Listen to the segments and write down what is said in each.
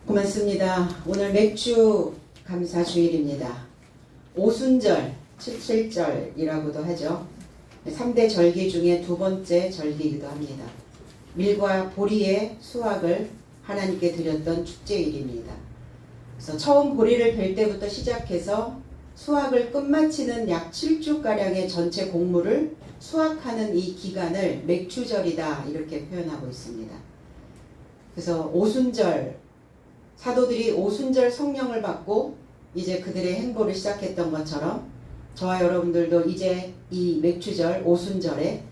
고맙습니다. 오늘 맥주 감사 주일입니다. 오순절, 칠칠절이라고도 하죠. 3대 절기 중에 두 번째 절기이기도 합니다. 밀과 보리의 수확을 하나님께 드렸던 축제일입니다. 그래서 처음 보리를 벨 때부터 시작해서 수확을 끝마치는 약 7주가량의 전체 곡물을 수확하는 이 기간을 맥추절이다 이렇게 표현하고 있습니다. 그래서 오순절, 사도들이 오순절 성령을 받고 이제 그들의 행보를 시작했던 것처럼 저와 여러분들도 이제 이 맥추절 오순절에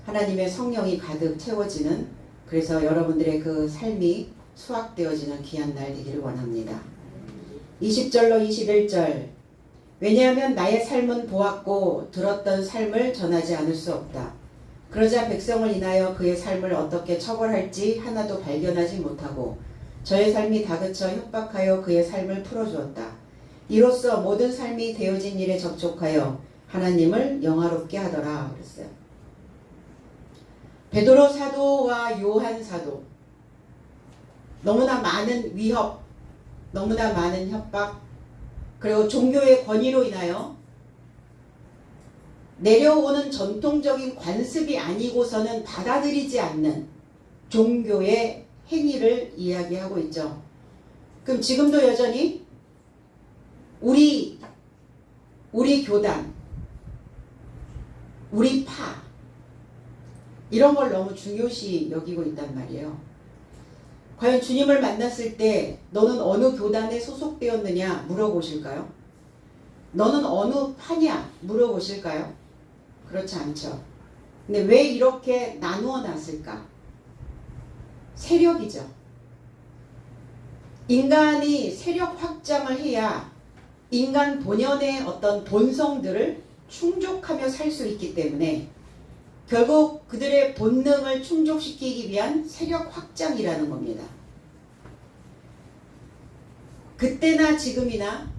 하나님의 성령이 가득 채워지는, 그래서 여러분들의 그 삶이 수확되어지는 귀한 날 되기를 원합니다. 20절로 21절, 왜냐하면 나의 삶은 보았고 들었던 삶을 전하지 않을 수 없다. 그러자 백성을 인하여 그의 삶을 어떻게 처벌할지 하나도 발견하지 못하고 저의 삶이 다그쳐 협박하여 그의 삶을 풀어주었다. 이로써 모든 삶이 되어진 일에 접촉하여 하나님을 영화롭게 하더라 그랬어요. 베드로 사도와 요한 사도, 너무나 많은 위협, 너무나 많은 협박, 그리고 종교의 권위로 인하여 내려오는 전통적인 관습이 아니고서는 받아들이지 않는 종교의 행위를 이야기하고 있죠. 그럼 지금도 여전히 우리 교단, 우리 파, 이런 걸 너무 중요시 여기고 있단 말이에요. 과연 주님을 만났을 때 너는 어느 교단에 소속되었느냐 물어보실까요? 너는 어느 파냐 물어보실까요? 그렇지 않죠. 근데 왜 이렇게 나누어 놨을까? 세력이죠. 인간이 세력 확장을 해야 인간 본연의 어떤 본성들을 충족하며 살 수 있기 때문에 결국 그들의 본능을 충족시키기 위한 세력 확장이라는 겁니다. 그때나 지금이나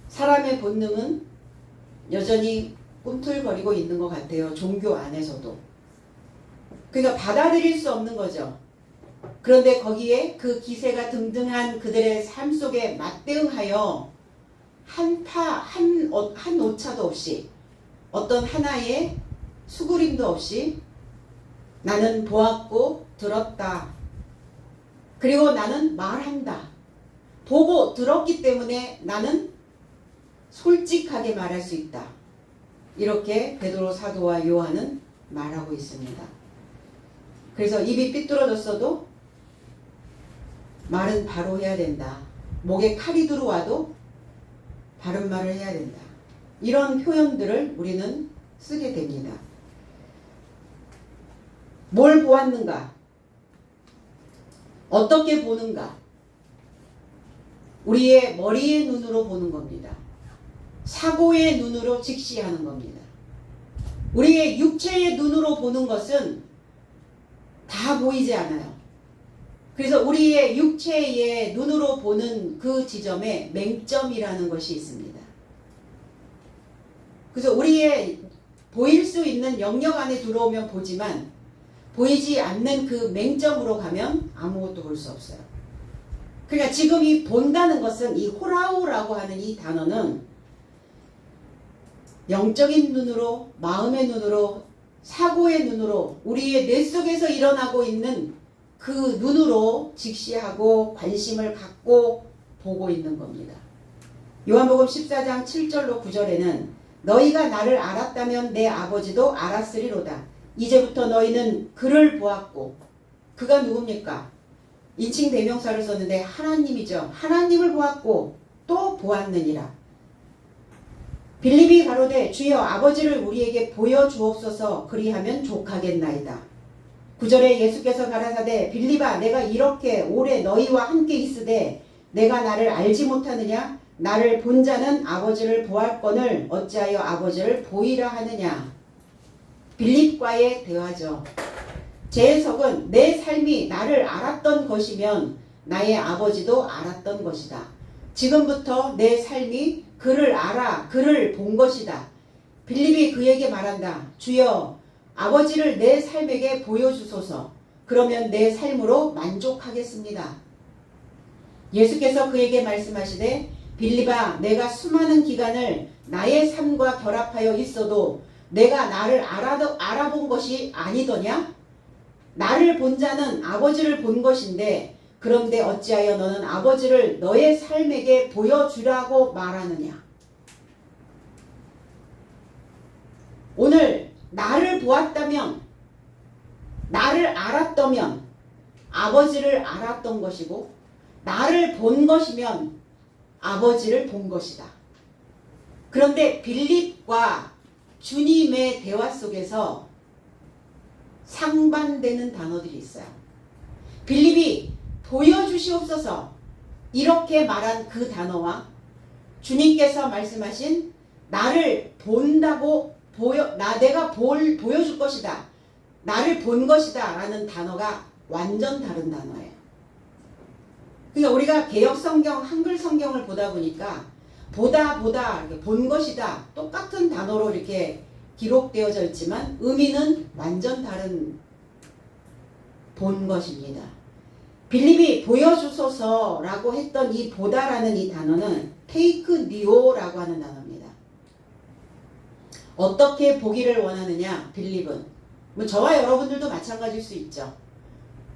사람의 본능은 여전히 꿈틀거리고 있는 것 같아요. 종교 안에서도. 그러니까 받아들일 수 없는 거죠. 그런데 거기에 그 기세가 등등한 그들의 삶 속에 맞대응하여 한 오차도 없이, 어떤 하나의 수그림도 없이 나는 보았고 들었다. 그리고 나는 말한다. 보고 들었기 때문에 나는 솔직하게 말할 수 있다. 이렇게 베드로 사도와 요한은 말하고 있습니다. 그래서 입이 삐뚤어졌어도 말은 바로 해야 된다. 목에 칼이 들어와도 바른 말을 해야 된다. 이런 표현들을 우리는 쓰게 됩니다. 뭘 보았는가? 어떻게 보는가? 우리의 머리의 눈으로 보는 겁니다. 사고의 눈으로 직시하는 겁니다. 우리의 육체의 눈으로 보는 것은 다 보이지 않아요. 그래서 우리의 육체의 눈으로 보는 그 지점에 맹점이라는 것이 있습니다. 그래서 우리의 보일 수 있는 영역 안에 들어오면 보지만 보이지 않는 그 맹점으로 가면 아무것도 볼 수 없어요. 그러니까 지금 이 본다는 것은, 이 호라우라고 하는 이 단어는 영적인 눈으로, 마음의 눈으로, 사고의 눈으로, 우리의 뇌 속에서 일어나고 있는 그 눈으로 직시하고 관심을 갖고 보고 있는 겁니다. 요한복음 14장 7절로 9절에는 너희가 나를 알았다면 내 아버지도 알았으리로다. 이제부터 너희는 그를 보았고, 그가 누굽니까? 인칭 대명사를 썼는데 하나님이죠. 하나님을 보았고 또 보았느니라. 빌립이 가로되 주여 아버지를 우리에게 보여주옵소서, 그리하면 족하겠나이다. 9절에 예수께서 가라사대 빌립아 내가 이렇게 오래 너희와 함께 있으되 내가 나를 알지 못하느냐? 나를 본 자는 아버지를 보았거늘 어찌하여 아버지를 보이라 하느냐. 빌립과의 대화죠. 제 해석은 내 삶이 나를 알았던 것이면 나의 아버지도 알았던 것이다. 지금부터 내 삶이 그를 알아, 그를 본 것이다. 빌립이 그에게 말한다. 주여 아버지를 내 삶에게 보여주소서. 그러면 내 삶으로 만족하겠습니다. 예수께서 그에게 말씀하시되 빌립아 내가 수많은 기간을 나의 삶과 결합하여 있어도 내가 나를 알아본 것이 아니더냐? 나를 본 자는 아버지를 본 것인데 그런데 어찌하여 너는 아버지를 너의 삶에게 보여주라고 말하느냐? 오늘 나를 보았다면, 나를 알았다면 아버지를 알았던 것이고 나를 본 것이면 아버지를 본 것이다. 그런데 빌립과 주님의 대화 속에서 상반되는 단어들이 있어요. 빌립이 보여주시옵소서 이렇게 말한 그 단어와 주님께서 말씀하신 나를 본다고 내가 보여줄 것이다. 나를 본 것이다 라는 단어가 완전 다른 단어예요. 그러니까 우리가 개역 성경, 한글 성경을 보다 보니까 보다 본 것이다 똑같은 단어로 이렇게 기록되어져 있지만 의미는 완전 다른 본 것입니다. 빌립이 보여주소서라고 했던 이 보다라는 이 단어는 테이크니오라고 하는 단어입니다. 어떻게 보기를 원하느냐 빌립은 뭐 저와 여러분들도 마찬가지일 수 있죠.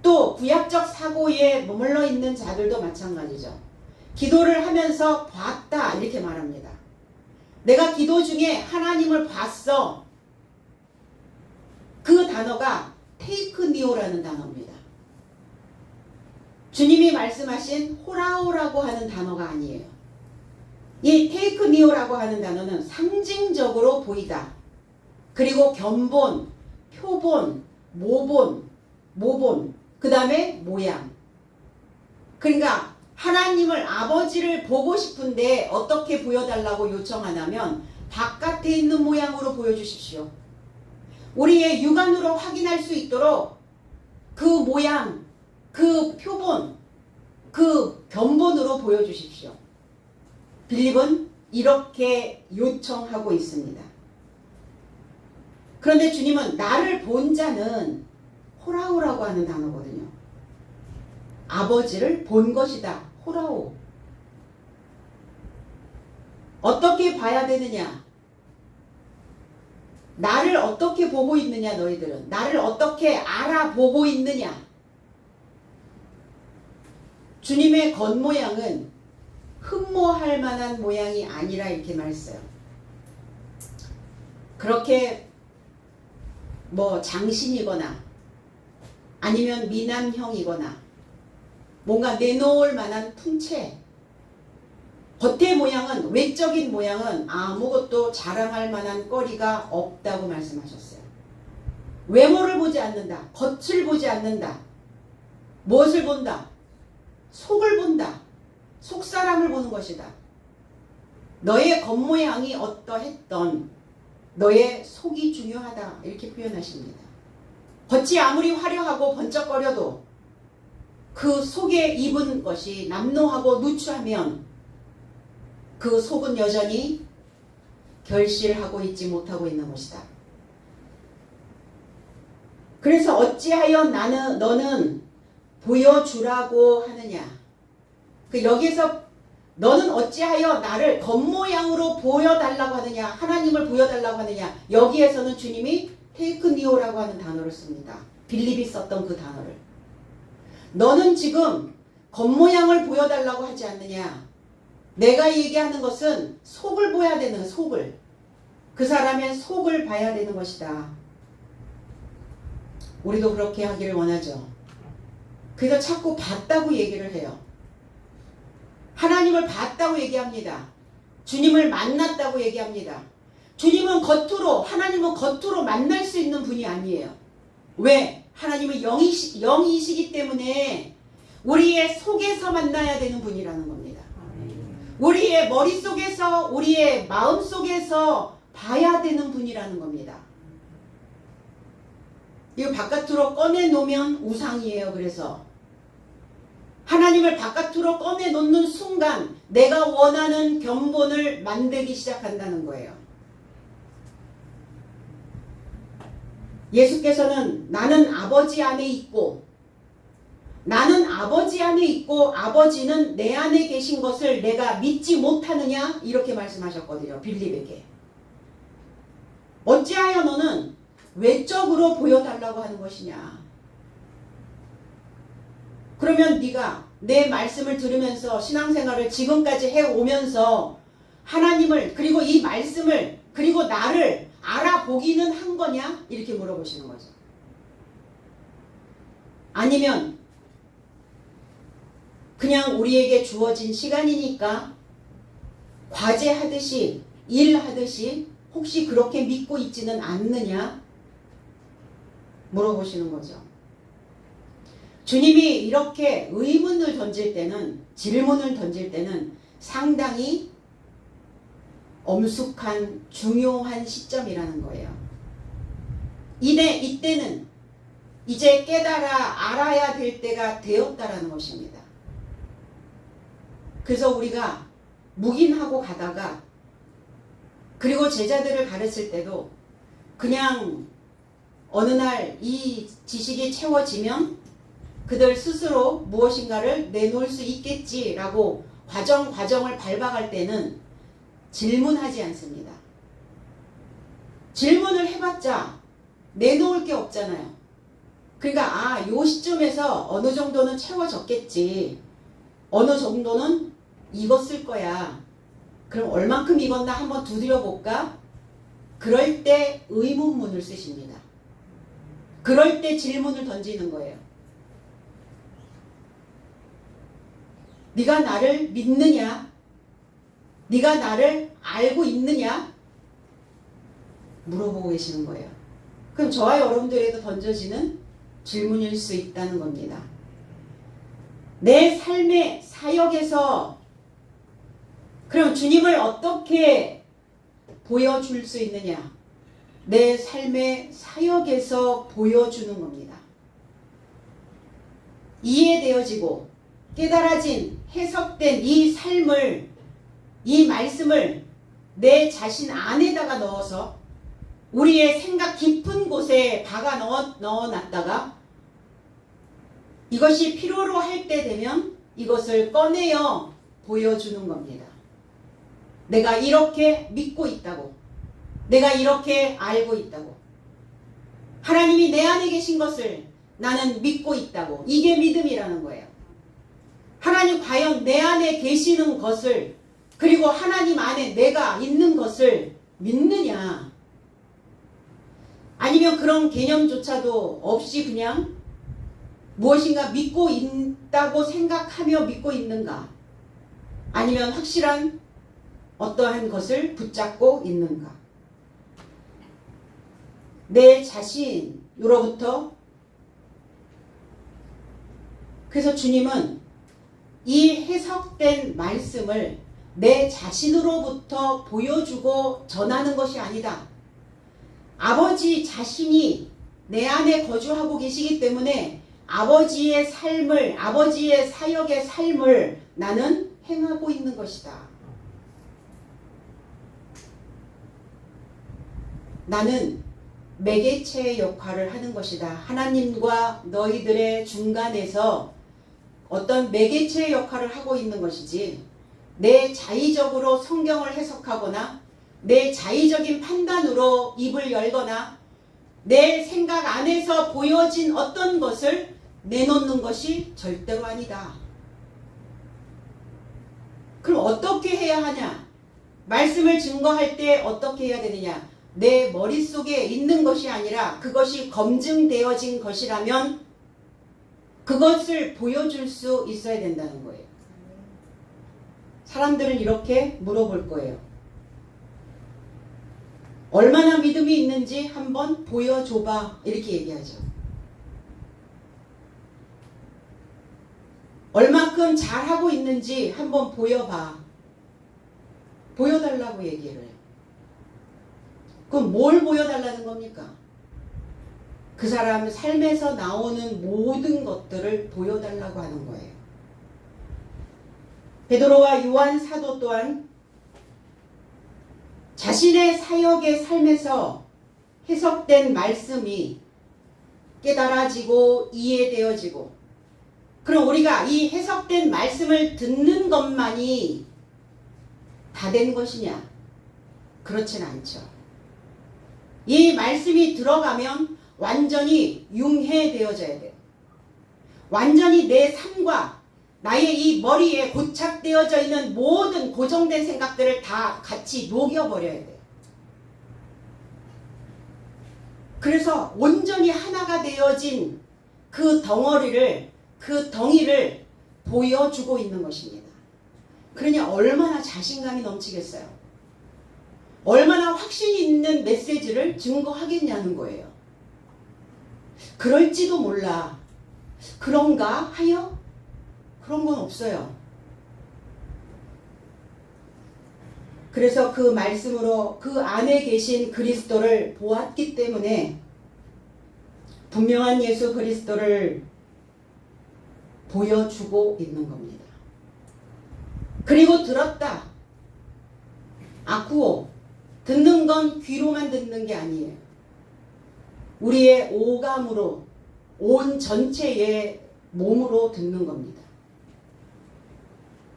또 구약적 사고에 머물러 있는 자들도 마찬가지죠. 기도를 하면서 봤다 이렇게 말합니다. 내가 기도 중에 하나님을 봤어. 그 단어가 테이크니오라는 단어입니다. 주님이 말씀하신 호라오라고 하는 단어가 아니에요. 이 테이크니오라고 하는 단어는 상징적으로 보이다. 그리고 견본, 표본, 모본, 그 다음에 모양. 그러니까 하나님을 아버지를 보고 싶은데 어떻게 보여달라고 요청하냐면 바깥에 있는 모양으로 보여주십시오. 우리의 육안으로 확인할 수 있도록 그 모양, 그 표본, 그 견본으로 보여주십시오. 빌립은 이렇게 요청하고 있습니다. 그런데 주님은 나를 본 자는 호라오라고 하는 단어거든요. 아버지를 본 것이다. 호라오. 어떻게 봐야 되느냐? 나를 어떻게 보고 있느냐 너희들은? 나를 어떻게 알아보고 있느냐? 주님의 겉모양은 흠모할 만한 모양이 아니라 이렇게 말했어요. 그렇게 뭐 장신이거나 아니면 미남형이거나 뭔가 내놓을 만한 풍채, 겉의 모양은, 외적인 모양은 아무것도 자랑할 만한 거리가 없다고 말씀하셨어요. 외모를 보지 않는다. 겉을 보지 않는다. 무엇을 본다? 속을 본다. 속사람을 보는 것이다. 너의 겉모양이 어떠했던 너의 속이 중요하다. 이렇게 표현하십니다. 겉이 아무리 화려하고 번쩍거려도 그 속에 입은 것이 남노하고 누추하면 그 속은 여전히 결실하고 있지 못하고 있는 것이다. 그래서 어찌하여 너는 보여주라고 하느냐. 여기서 너는 어찌하여 나를 겉모양으로 보여달라고 하느냐. 하나님을 보여달라고 하느냐. 여기에서는 주님이 테이크니오라고 하는 단어를 씁니다. 빌립이 썼던 그 단어를. 너는 지금 겉모양을 보여달라고 하지 않느냐. 내가 얘기하는 것은 속을 보여야 되는 속을. 그 사람의 속을 봐야 되는 것이다. 우리도 그렇게 하기를 원하죠. 그래서 자꾸 봤다고 얘기를 해요. 하나님을 봤다고 얘기합니다. 주님을 만났다고 얘기합니다. 주님은 하나님은 겉으로 만날 수 있는 분이 아니에요. 왜? 하나님은 영이시기 때문에 우리의 속에서 만나야 되는 분이라는 겁니다. 우리의 머릿속에서, 우리의 마음속에서 봐야 되는 분이라는 겁니다. 이거 바깥으로 꺼내놓으면 우상이에요. 그래서 하나님을 바깥으로 꺼내놓는 순간 내가 원하는 견본을 만들기 시작한다는 거예요. 예수께서는 나는 아버지 안에 있고 나는 아버지 안에 있고 아버지는 내 안에 계신 것을 내가 믿지 못하느냐? 이렇게 말씀하셨거든요. 빌립에게. 어찌하여 너는 외적으로 보여달라고 하는 것이냐? 그러면 네가 내 말씀을 들으면서 신앙생활을 지금까지 해오면서 하나님을 그리고 이 말씀을 그리고 나를 알아보기는 한 거냐? 이렇게 물어보시는 거죠. 아니면 그냥 우리에게 주어진 시간이니까 과제하듯이 일하듯이 혹시 그렇게 믿고 있지는 않느냐? 물어보시는 거죠. 주님이 이렇게 의문을 던질 때는, 질문을 던질 때는 상당히 엄숙한 중요한 시점이라는 거예요. 이때는 이제 깨달아 알아야 될 때가 되었다라는 것입니다. 그래서 우리가 묵인하고 가다가 그리고 제자들을 가르칠 때도 그냥 어느 날 이 지식이 채워지면 그들 스스로 무엇인가를 내놓을 수 있겠지라고 과정을 밟아갈 때는 질문하지 않습니다. 질문을 해봤자 내놓을 게 없잖아요. 그러니까 요 시점에서 어느 정도는 채워졌겠지. 어느 정도는 익었을 거야. 그럼 얼만큼 익었나 한번 두드려볼까? 그럴 때 의문문을 쓰십니다. 그럴 때 질문을 던지는 거예요. 네가 나를 믿느냐? 네가 나를 알고 있느냐? 물어보고 계시는 거예요. 그럼 저와 여러분들에도 던져지는 질문일 수 있다는 겁니다. 내 삶의 사역에서 그럼 주님을 어떻게 보여줄 수 있느냐? 내 삶의 사역에서 보여주는 겁니다. 이해되어지고 깨달아진 해석된 이 삶을, 이 말씀을 내 자신 안에다가 넣어서 우리의 생각 깊은 곳에 박아 넣어놨다가 이것이 필요로 할 때 되면 이것을 꺼내어 보여주는 겁니다. 내가 이렇게 믿고 있다고. 내가 이렇게 알고 있다고. 하나님이 내 안에 계신 것을 나는 믿고 있다고. 이게 믿음이라는 거예요. 하나님 과연 내 안에 계시는 것을 그리고 하나님 안에 내가 있는 것을 믿느냐? 아니면 그런 개념조차도 없이 그냥 무엇인가 믿고 있다고 생각하며 믿고 있는가? 아니면 확실한 어떠한 것을 붙잡고 있는가? 내 자신으로부터. 그래서 주님은 이 해석된 말씀을 내 자신으로부터 보여주고 전하는 것이 아니다. 아버지 자신이 내 안에 거주하고 계시기 때문에 아버지의 삶을, 아버지의 사역의 삶을 나는 행하고 있는 것이다. 나는 매개체의 역할을 하는 것이다. 하나님과 너희들의 중간에서 어떤 매개체의 역할을 하고 있는 것이지 내 자의적으로 성경을 해석하거나 내 자의적인 판단으로 입을 열거나 내 생각 안에서 보여진 어떤 것을 내놓는 것이 절대로 아니다. 그럼 어떻게 해야 하냐? 말씀을 증거할 때 어떻게 해야 되느냐? 내 머릿속에 있는 것이 아니라 그것이 검증되어진 것이라면 그것을 보여줄 수 있어야 된다는 거예요. 사람들은 이렇게 물어볼 거예요. 얼마나 믿음이 있는지 한번 보여줘봐. 이렇게 얘기하죠. 얼마큼 잘하고 있는지 한번 보여봐. 보여달라고 얘기를 해요. 그럼 뭘 보여달라는 겁니까? 그 사람 삶에서 나오는 모든 것들을 보여달라고 하는 거예요. 베드로와 요한 사도 또한 자신의 사역의 삶에서 해석된 말씀이 깨달아지고 이해되어지고 그럼 우리가 이 해석된 말씀을 듣는 것만이 다 된 것이냐? 그렇진 않죠. 이 말씀이 들어가면 완전히 융해되어져야 돼요. 완전히 내 삶과 나의 이 머리에 고착되어져 있는 모든 고정된 생각들을 다 같이 녹여버려야 돼요. 그래서 온전히 하나가 되어진 그 덩이를 보여주고 있는 것입니다. 그러니 얼마나 자신감이 넘치겠어요. 얼마나 확신이 있는 메시지를 증거하겠냐는 거예요. 그럴지도 몰라. 그런가 하여? 그런 건 없어요. 그래서 그 말씀으로 그 안에 계신 그리스도를 보았기 때문에 분명한 예수 그리스도를 보여주고 있는 겁니다. 그리고 들었다. 아쿠오. 듣는 건 귀로만 듣는 게 아니에요. 우리의 오감으로 온 전체의 몸으로 듣는 겁니다.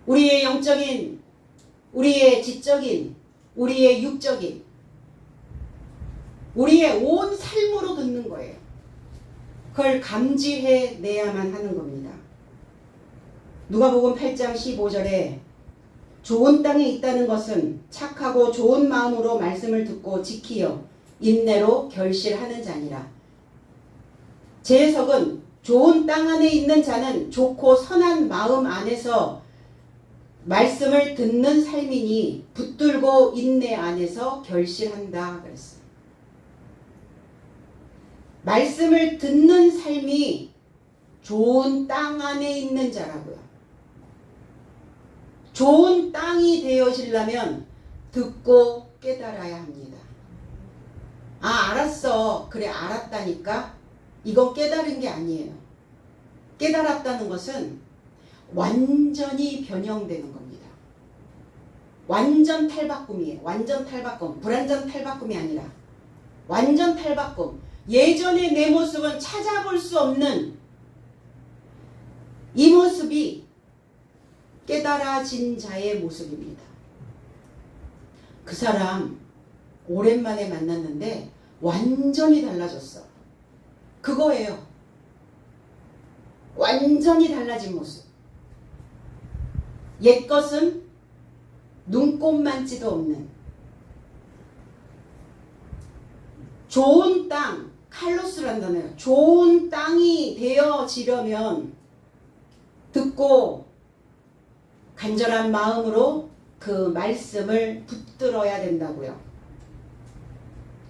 우리의 영적인, 우리의 지적인, 우리의 육적인, 우리의 온 삶으로 듣는 거예요. 그걸 감지해 내야만 하는 겁니다. 누가복음 8장 15절에 좋은 땅에 있다는 것은 착하고 좋은 마음으로 말씀을 듣고 지키어 인내로 결실하는 자니라. 제 해석은 좋은 땅 안에 있는 자는 좋고 선한 마음 안에서 말씀을 듣는 삶이니 붙들고 인내 안에서 결실한다 그랬어요. 말씀을 듣는 삶이 좋은 땅 안에 있는 자라고요. 좋은 땅이 되어지려면 듣고 깨달아야 합니다. 아, 알았어. 그래, 알았다니까? 이건 깨달은 게 아니에요. 깨달았다는 것은 완전히 변형되는 겁니다. 완전 탈바꿈이에요. 완전 탈바꿈. 불완전 탈바꿈이 아니라 완전 탈바꿈. 예전의 내 모습은 찾아볼 수 없는 이 모습이 깨달아진 자의 모습입니다. 그 사람 오랜만에 만났는데 완전히 달라졌어. 그거예요. 완전히 달라진 모습. 옛것은 눈꼽만치도 없는 좋은 땅, 칼로스란 단어예요. 좋은 땅이 되어지려면 듣고 간절한 마음으로 그 말씀을 붙들어야 된다고요.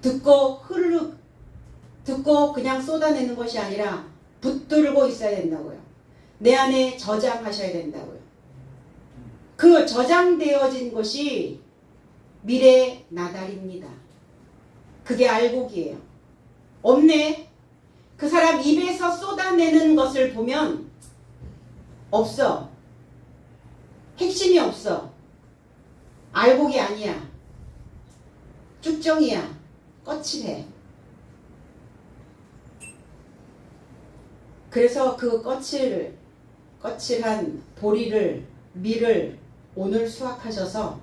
듣고 듣고 그냥 쏟아내는 것이 아니라 붙들고 있어야 된다고요. 내 안에 저장하셔야 된다고요. 그 저장되어진 것이 미래 나달입니다. 그게 알곡이에요. 없네. 그 사람 입에서 쏟아내는 것을 보면 없어. 핵심이 없어. 알곡이 아니야. 쭉정이야. 거칠해. 그래서 그 거칠한 보리를, 밀을 오늘 수확하셔서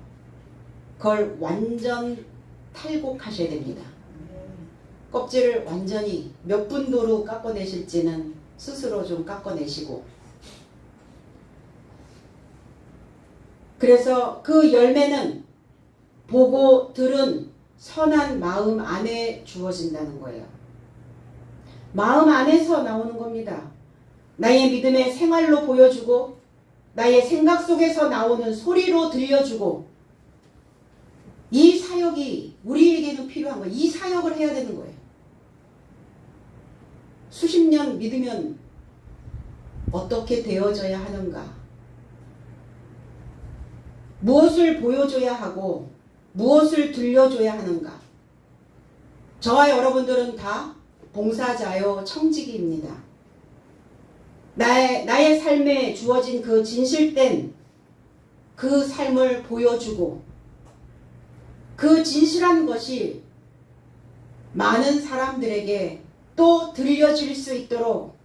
그걸 완전 탈곡하셔야 됩니다. 껍질을 완전히 몇 분도로 깎아내실지는 스스로 좀 깎아내시고, 그래서 그 열매는 보고 들은 선한 마음 안에 주어진다는 거예요. 마음 안에서 나오는 겁니다. 나의 믿음의 생활로 보여주고 나의 생각 속에서 나오는 소리로 들려주고, 이 사역이 우리에게도 필요한 거예요. 이 사역을 해야 되는 거예요. 수십 년 믿으면 어떻게 되어져야 하는가? 무엇을 보여줘야 하고 무엇을 들려줘야 하는가? 저와 여러분들은 다 봉사자요 청지기입니다. 나의 삶에 주어진 그 진실된 그 삶을 보여주고, 그 진실한 것이 많은 사람들에게 또 들려질 수 있도록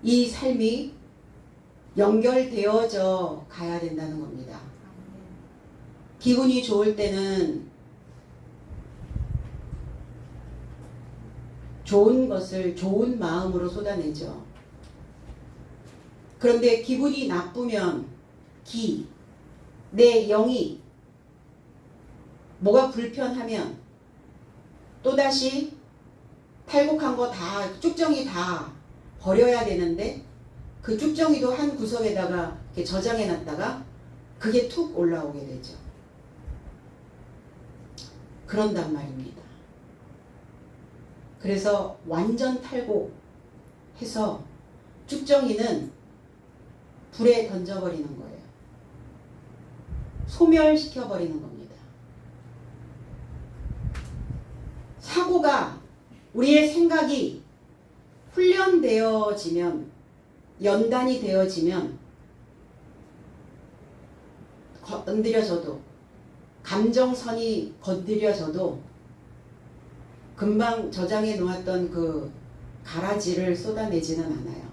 이 삶이 연결되어져 가야 된다는 겁니다. 기분이 좋을 때는 좋은 것을 좋은 마음으로 쏟아내죠. 그런데 기분이 나쁘면 내 영이 뭐가 불편하면 또다시 탈곡한 거 다 쭉정이 다 버려야 되는데 그 쭉정이도 한 구석에다가 이렇게 저장해 놨다가 그게 툭 올라오게 되죠. 그런단 말입니다. 그래서 완전 탈곡해서 쭉정이는 불에 던져버리는 거예요. 소멸시켜버리는 겁니다. 사고가 우리의 생각이 훈련되어지면 연단이 되어지면 건드려져도 감정선이 건드려져도 금방 저장해 놓았던 그 가라지를 쏟아내지는 않아요.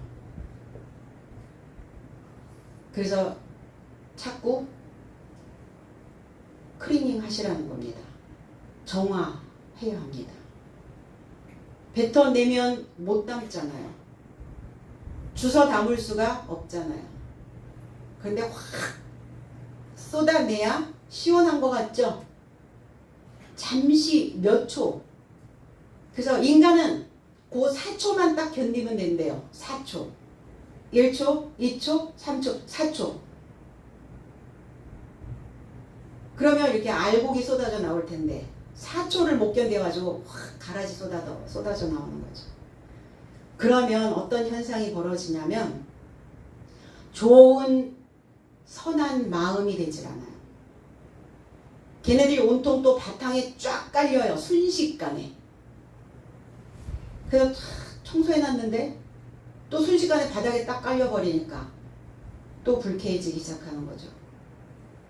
그래서 자꾸 클리닝 하시라는 겁니다. 정화해야 합니다. 뱉어내면 못 담잖아요. 주워 담을 수가 없잖아요. 그런데 확 쏟아내야 시원한 것 같죠? 잠시 몇 초. 그래서 인간은 그 4초만 딱 견디면 된대요. 4초. 1초, 2초, 3초, 4초. 그러면 이렇게 알곡이 쏟아져 나올 텐데 4초를 못 견뎌가지고 확 가라지 쏟아져 나오는 거죠. 그러면 어떤 현상이 벌어지냐면 좋은 선한 마음이 되질 않아요. 걔네들이 온통 또 바탕에 쫙 깔려요. 순식간에. 그래서 청소해놨는데 또 순식간에 바닥에 딱 깔려버리니까 또 불쾌해지기 시작하는 거죠.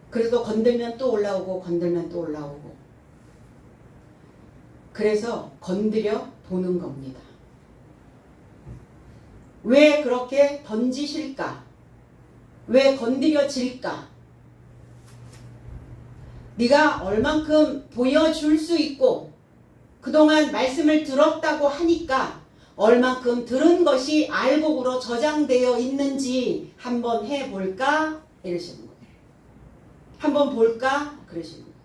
그래서 건들면 또 올라오고 건들면 또 올라오고. 그래서 건드려 보는 겁니다. 왜 그렇게 던지실까? 왜 건드려질까? 네가 얼만큼 보여줄 수 있고 그동안 말씀을 들었다고 하니까 얼만큼 들은 것이 알곡으로 저장되어 있는지 한번 해볼까? 이러시는 거예요. 한번 볼까? 그러시는 거예요.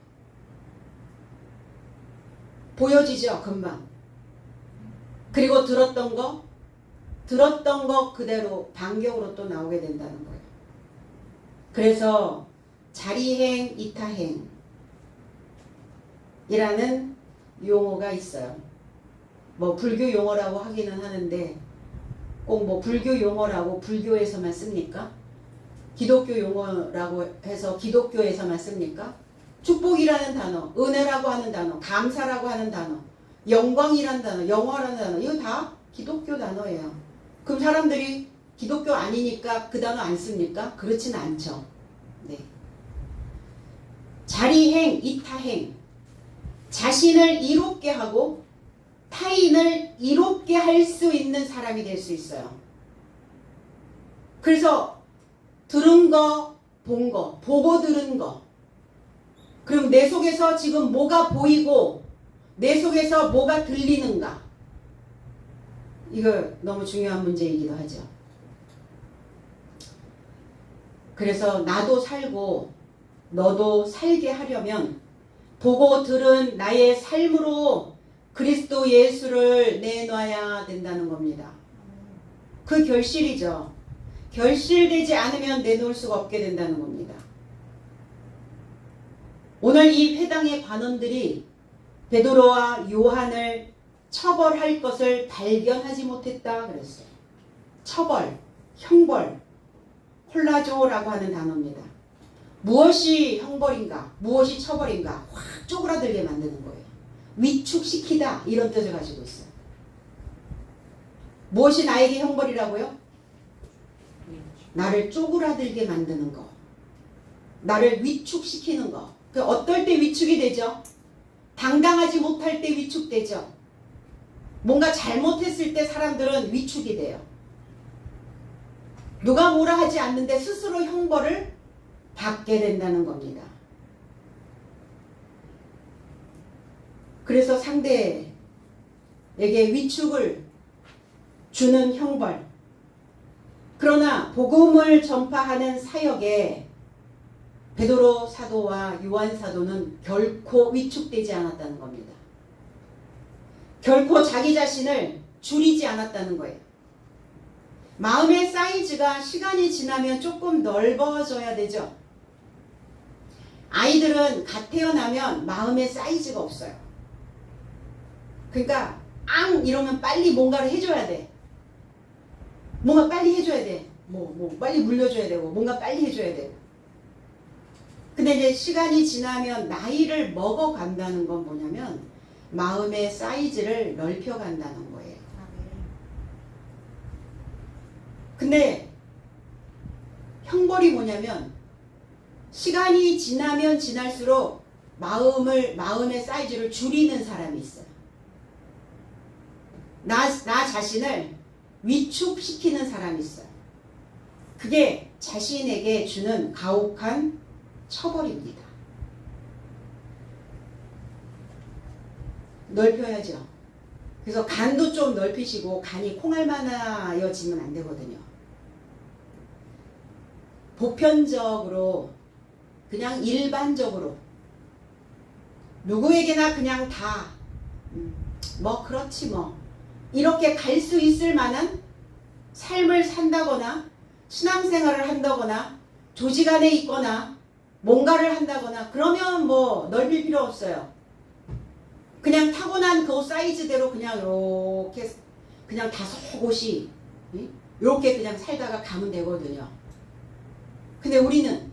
보여지죠? 금방. 그리고 들었던 거 그대로 반격으로 또 나오게 된다는 거예요. 그래서 자리행, 이타행 이라는 용어가 있어요. 뭐 불교 용어라고 하기는 하는데 꼭 뭐 불교 용어라고 불교에서만 씁니까? 기독교 용어라고 해서 기독교에서만 씁니까? 축복이라는 단어, 은혜라고 하는 단어, 감사라고 하는 단어, 영광이라는 단어, 영화라는 단어 이거 다 기독교 단어예요. 그럼 사람들이 기독교 아니니까 그 단어 안 씁니까? 그렇지는 않죠. 네. 자리행, 이타행 자신을 이롭게 하고 타인을 이롭게 할 수 있는 사람이 될 수 있어요. 그래서 들은 거, 본 거, 보고 들은 거 그럼 내 속에서 지금 뭐가 보이고 내 속에서 뭐가 들리는가 이거 너무 중요한 문제이기도 하죠. 그래서 나도 살고 너도 살게 하려면 보고 들은 나의 삶으로 그리스도 예수를 내놔야 된다는 겁니다. 그 결실이죠. 결실되지 않으면 내놓을 수가 없게 된다는 겁니다. 오늘 이 회당의 관원들이 베드로와 요한을 처벌할 것을 발견하지 못했다 그랬어요. 처벌, 형벌, 홀라조라고 하는 단어입니다. 무엇이 형벌인가, 무엇이 처벌인가 확 쪼그라들게 만드는 거예요. 위축시키다 이런 뜻을 가지고 있어요. 무엇이 나에게 형벌이라고요? 나를 쪼그라들게 만드는 거, 나를 위축시키는 거. 그 어떨 때 위축이 되죠? 당당하지 못할 때 위축되죠. 뭔가 잘못했을 때 사람들은 위축이 돼요. 누가 뭐라 하지 않는데 스스로 형벌을 받게 된다는 겁니다. 그래서 상대에게 위축을 주는 형벌. 그러나 복음을 전파하는 사역에 베드로 사도와 요한 사도는 결코 위축되지 않았다는 겁니다. 결코 자기 자신을 줄이지 않았다는 거예요. 마음의 사이즈가 시간이 지나면 조금 넓어져야 되죠. 아이들은 갓 태어나면 마음의 사이즈가 없어요. 그러니까 앙 이러면 빨리 뭔가를 해줘야 돼. 뭔가 빨리 해줘야 돼. 빨리 물려줘야 되고 뭔가 빨리 해줘야 되고. 근데 이제 시간이 지나면 나이를 먹어간다는 건 뭐냐면 마음의 사이즈를 넓혀간다는 거예요. 근데 형벌이 뭐냐면 시간이 지나면 지날수록 마음의 사이즈를 줄이는 사람이 있어요. 나 자신을 위축시키는 사람이 있어요. 그게 자신에게 주는 가혹한 처벌입니다. 넓혀야죠. 그래서 간도 좀 넓히시고 간이 콩알만하여지면 안 되거든요. 보편적으로 그냥 일반적으로 누구에게나 그냥 다 그렇지 뭐 이렇게 갈 수 있을 만한 삶을 산다거나 신앙생활을 한다거나 조직 안에 있거나 뭔가를 한다거나 그러면 넓힐 필요 없어요. 그냥 타고난 그 사이즈대로 그냥 이렇게 그냥 다소곳이 이렇게 그냥 살다가 가면 되거든요. 근데 우리는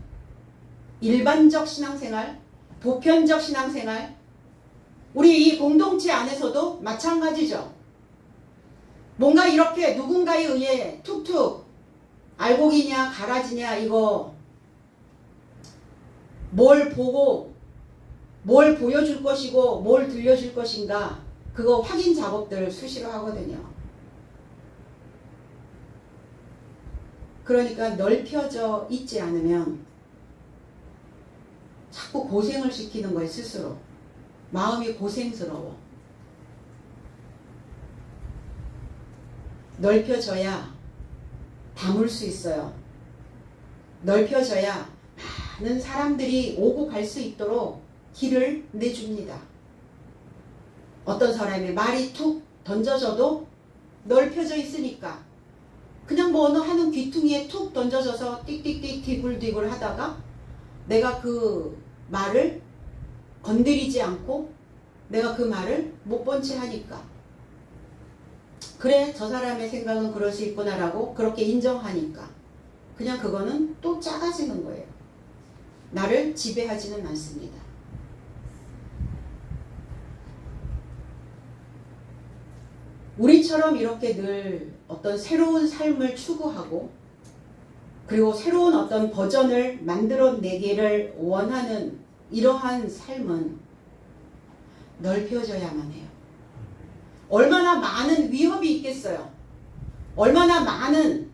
일반적 신앙생활, 보편적 신앙생활, 우리 이 공동체 안에서도 마찬가지죠. 뭔가 이렇게 누군가에 의해 툭툭 알곡이냐 가라지냐 이거 뭘 보고 뭘 보여줄 것이고 뭘 들려줄 것인가 그거 확인 작업들 수시로 하거든요. 그러니까 넓혀져 있지 않으면 자꾸 고생을 시키는 거예요. 스스로 마음이 고생스러워. 넓혀져야 담을 수 있어요. 넓혀져야 많은 사람들이 오고 갈 수 있도록 길을 내줍니다. 어떤 사람의 말이 툭 던져져도 넓혀져 있으니까 그냥 어느 하는 귀퉁이에 툭 던져져서 띡띡띡 디굴디굴 하다가 내가 그 말을 건드리지 않고 내가 그 말을 못 본 채 하니까 그래 저 사람의 생각은 그럴 수 있구나라고 그렇게 인정하니까 그냥 그거는 또 작아지는 거예요. 나를 지배하지는 않습니다. 우리처럼 이렇게 늘 어떤 새로운 삶을 추구하고 그리고 새로운 어떤 버전을 만들어내기를 원하는 이러한 삶은 넓혀져야만 해요. 얼마나 많은 위협이 있겠어요. 얼마나 많은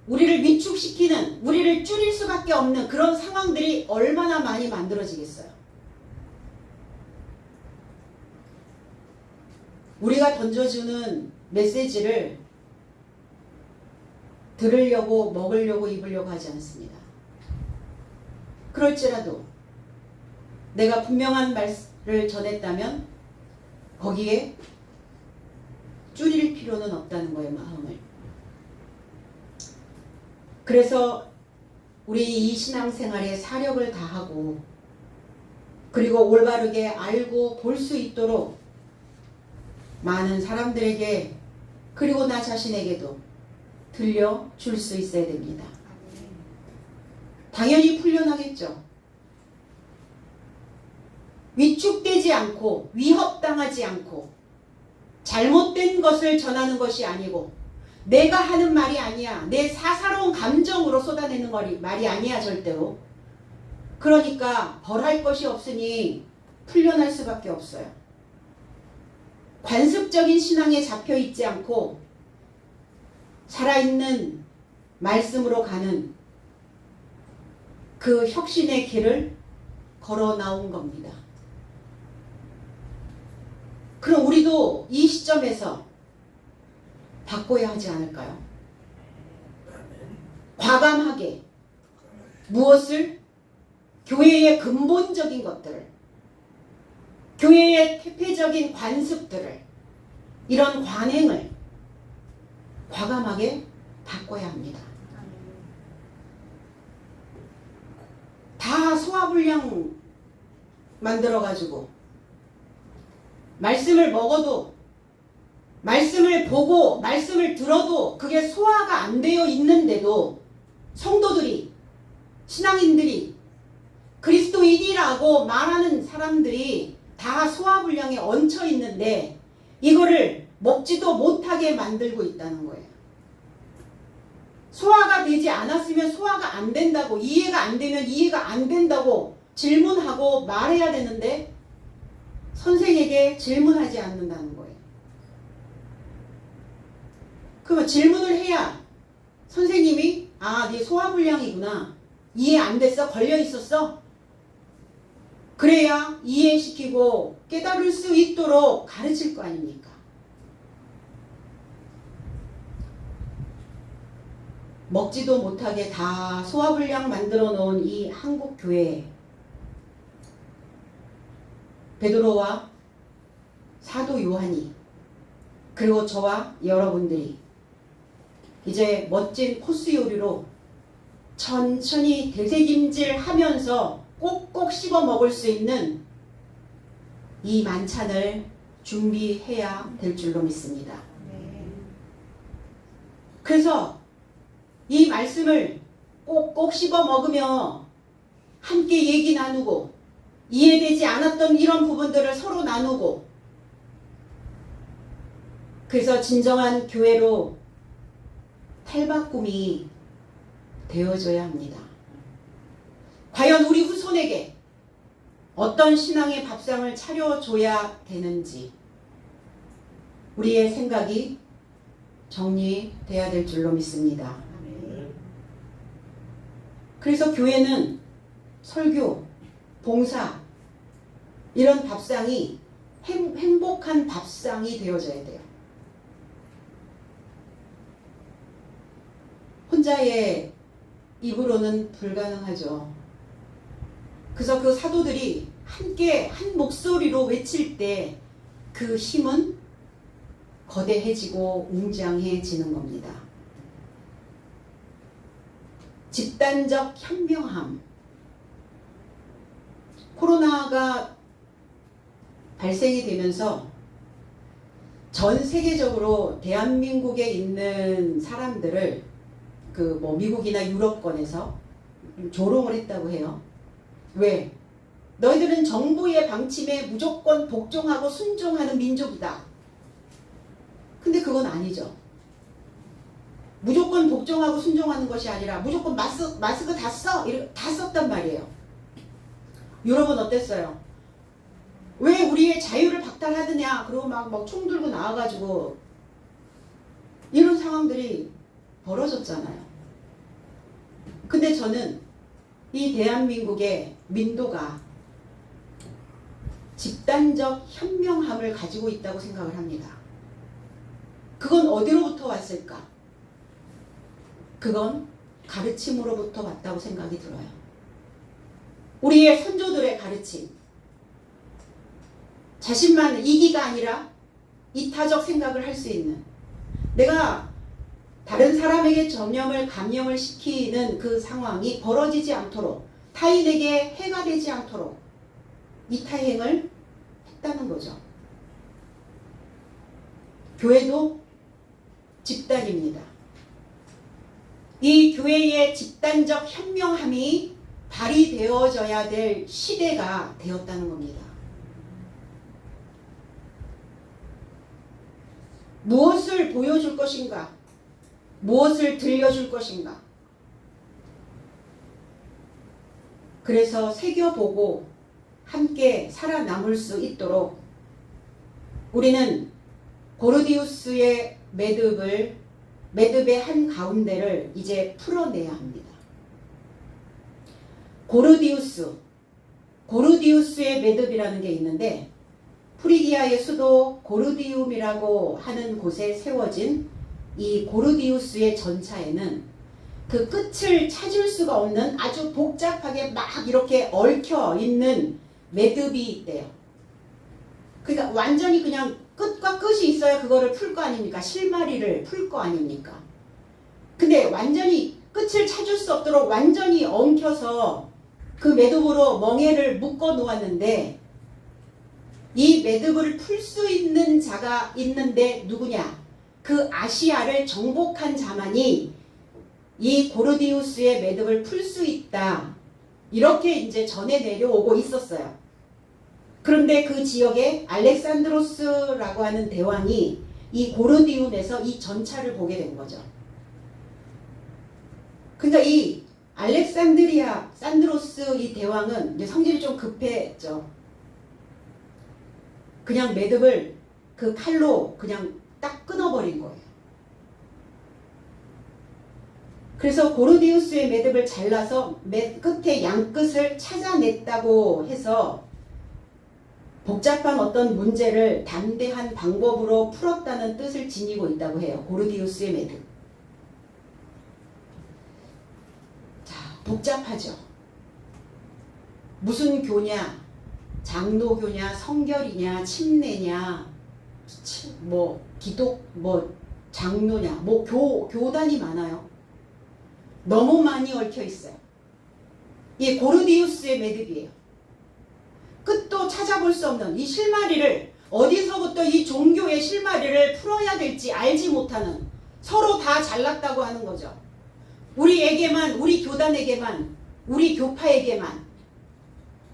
우리를 위축시키는, 우리를 줄일 수밖에 없는 그런 상황들이 얼마나 많이 만들어지겠어요. 우리가 던져주는 메시지를 들으려고 먹으려고 입으려고 하지 않습니다. 그럴지라도 내가 분명한 말을 전했다면 거기에 줄일 필요는 없다는 거예요. 마음을. 그래서 우리 이 신앙생활에 사력을 다하고 그리고 올바르게 알고 볼 수 있도록 많은 사람들에게 그리고 나 자신에게도 들려줄 수 있어야 됩니다. 당연히 풀려나겠죠. 위축되지 않고 위협당하지 않고 잘못된 것을 전하는 것이 아니고 내가 하는 말이 아니야. 내 사사로운 감정으로 쏟아내는 말이 아니야. 절대로. 그러니까 벌할 것이 없으니 풀려날 수밖에 없어요. 관습적인 신앙에 잡혀있지 않고 살아있는 말씀으로 가는 그 혁신의 길을 걸어 나온 겁니다. 그럼 우리도 이 시점에서 바꿔야 하지 않을까요? 과감하게 무엇을? 교회의 근본적인 것들을, 교회의 태폐적인 관습들을, 이런 관행을 과감하게 바꿔야 합니다. 다 소화불량 만들어가지고 말씀을 먹어도, 말씀을 보고, 말씀을 들어도 그게 소화가 안 되어 있는데도 성도들이, 신앙인들이, 그리스도인이라고 말하는 사람들이 다 소화불량에 얹혀 있는데 이거를 먹지도 못하게 만들고 있다는 거예요. 소화가 되지 않았으면 소화가 안 된다고, 이해가 안 되면 이해가 안 된다고 질문하고 말해야 되는데 선생에게 질문하지 않는다는 거예요. 그러면 질문을 해야 선생님이 네 소화불량이구나, 이해 안 됐어? 걸려 있었어? 그래야 이해시키고 깨달을 수 있도록 가르칠 거 아닙니까? 먹지도 못하게 다 소화불량 만들어 놓은 이 한국 교회에 베드로와 사도 요한이, 그리고 저와 여러분들이 이제 멋진 코스 요리로 천천히 되새김질 하면서 꼭꼭 씹어 먹을 수 있는 이 만찬을 준비해야 될 줄로 믿습니다. 그래서 이 말씀을 꼭꼭 씹어 먹으며 함께 얘기 나누고, 이해되지 않았던 이런 부분들을 서로 나누고, 그래서 진정한 교회로 탈바꿈이 되어져야 합니다. 과연 우리 후손에게 어떤 신앙의 밥상을 차려줘야 되는지 우리의 생각이 정리돼야 될 줄로 믿습니다. 그래서 교회는 설교, 봉사, 이런 밥상이 행복한 밥상이 되어져야 돼요. 혼자의 입으로는 불가능하죠. 그래서 그 사도들이 함께 한 목소리로 외칠 때 그 힘은 거대해지고 웅장해지는 겁니다. 집단적 현명함. 코로나가 발생이 되면서 전 세계적으로 대한민국에 있는 사람들을 미국이나 유럽권에서 조롱을 했다고 해요. 왜? 너희들은 정부의 방침에 무조건 복종하고 순종하는 민족이다. 근데 그건 아니죠. 무조건 복종하고 순종하는 것이 아니라 무조건 마스크 다 써! 다 썼단 말이에요. 유럽은 어땠어요? 왜 우리의 자유를 박탈하느냐? 그러고 막 총 들고 나와가지고 이런 상황들이 벌어졌잖아요. 근데 저는 이 대한민국의 민도가 집단적 현명함을 가지고 있다고 생각을 합니다. 그건 어디로부터 왔을까? 그건 가르침으로부터 왔다고 생각이 들어요. 우리의 선조들의 가르침. 자신만 이기가 아니라 이타적 생각을 할 수 있는, 내가 다른 사람에게 전염을 감염을 시키는 그 상황이 벌어지지 않도록, 타인에게 해가 되지 않도록 이타행을 했다는 거죠. 교회도 집단입니다. 이 교회의 집단적 현명함이 발휘되어져야 될 시대가 되었다는 겁니다. 무엇을 보여줄 것인가? 무엇을 들려줄 것인가? 그래서 새겨보고 함께 살아남을 수 있도록 우리는 고르디우스의 매듭을 매듭의 한 가운데를 이제 풀어내야 합니다. 고르디우스의 매듭이라는 게 있는데 프리기아의 수도 고르디움이라고 하는 곳에 세워진 이 고르디우스의 전차에는 그 끝을 찾을 수가 없는 아주 복잡하게 막 이렇게 얽혀 있는 매듭이 있대요. 그러니까 완전히 그냥 끝과 끝이 있어야 그거를 풀 거 아닙니까? 실마리를 풀 거 아닙니까? 근데 완전히 끝을 찾을 수 없도록 완전히 엉켜서 그 매듭으로 멍에를 묶어 놓았는데 이 매듭을 풀 수 있는 자가 있는데 누구냐? 그 아시아를 정복한 자만이 이 고르디우스의 매듭을 풀 수 있다. 이렇게 이제 전해 내려오고 있었어요. 그런데 그 지역에 알렉산드로스라고 하는 대왕이 이 고르디움에서 이 전차를 보게 된 거죠. 그러니까 이 알렉산드리아 산드로스 이 대왕은 이제 성질이 좀 급했죠. 그냥 매듭을 그 칼로 그냥 딱 끊어버린 거예요. 그래서 고르디우스의 매듭을 잘라서 끝에 양끝을 찾아냈다고 해서 복잡한 어떤 문제를 담대한 방법으로 풀었다는 뜻을 지니고 있다고 해요. 고르디우스의 매듭. 자, 복잡하죠. 무슨 교냐, 장로교냐, 성결이냐, 침례냐, 뭐 기독, 뭐 장로냐, 뭐 교단이 많아요. 너무 많이 얽혀 있어요. 이 고르디우스의 매듭이에요. 끝도 찾아볼 수 없는 이 실마리를 어디서부터 이 종교의 실마리를 풀어야 될지 알지 못하는, 서로 다 잘났다고 하는 거죠. 우리에게만, 우리 교단에게만, 우리 교파에게만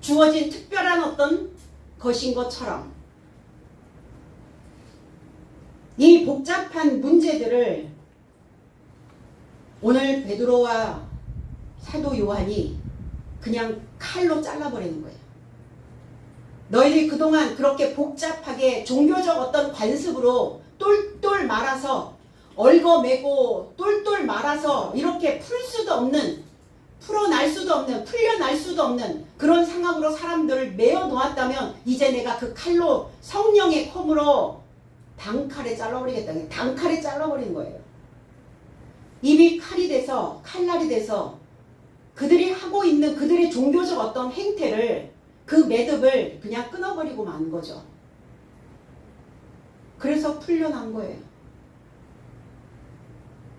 주어진 특별한 어떤 것인 것처럼 이 복잡한 문제들을 오늘 베드로와 사도 요한이 그냥 칼로 잘라버리는 거예요. 너희들이 그동안 그렇게 복잡하게 종교적 어떤 관습으로 똘똘 말아서 얽어매고 똘똘 말아서 이렇게 풀 수도 없는, 풀어날 수도 없는, 풀려날 수도 없는 그런 상황으로 사람들을 메어 놓았다면 이제 내가 그 칼로 성령의 컴으로 단칼에 잘라버리겠다. 단칼에 잘라버린 거예요. 입이 칼이 돼서, 칼날이 돼서 그들이 하고 있는 그들의 종교적 어떤 행태를, 그 매듭을 그냥 끊어버리고 만 거죠. 그래서 풀려난 거예요.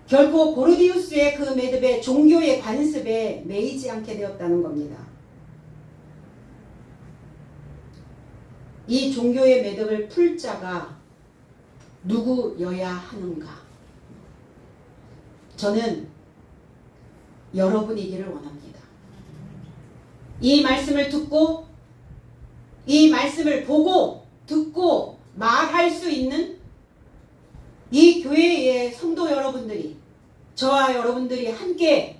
결코 고르디우스의 그 매듭에, 종교의 관습에 매이지 않게 되었다는 겁니다. 이 종교의 매듭을 풀 자가 누구여야 하는가? 저는 여러분이기를 원합니다. 이 말씀을 듣고, 이 말씀을 보고, 듣고, 말할 수 있는 이 교회의 성도 여러분들이, 저와 여러분들이 함께,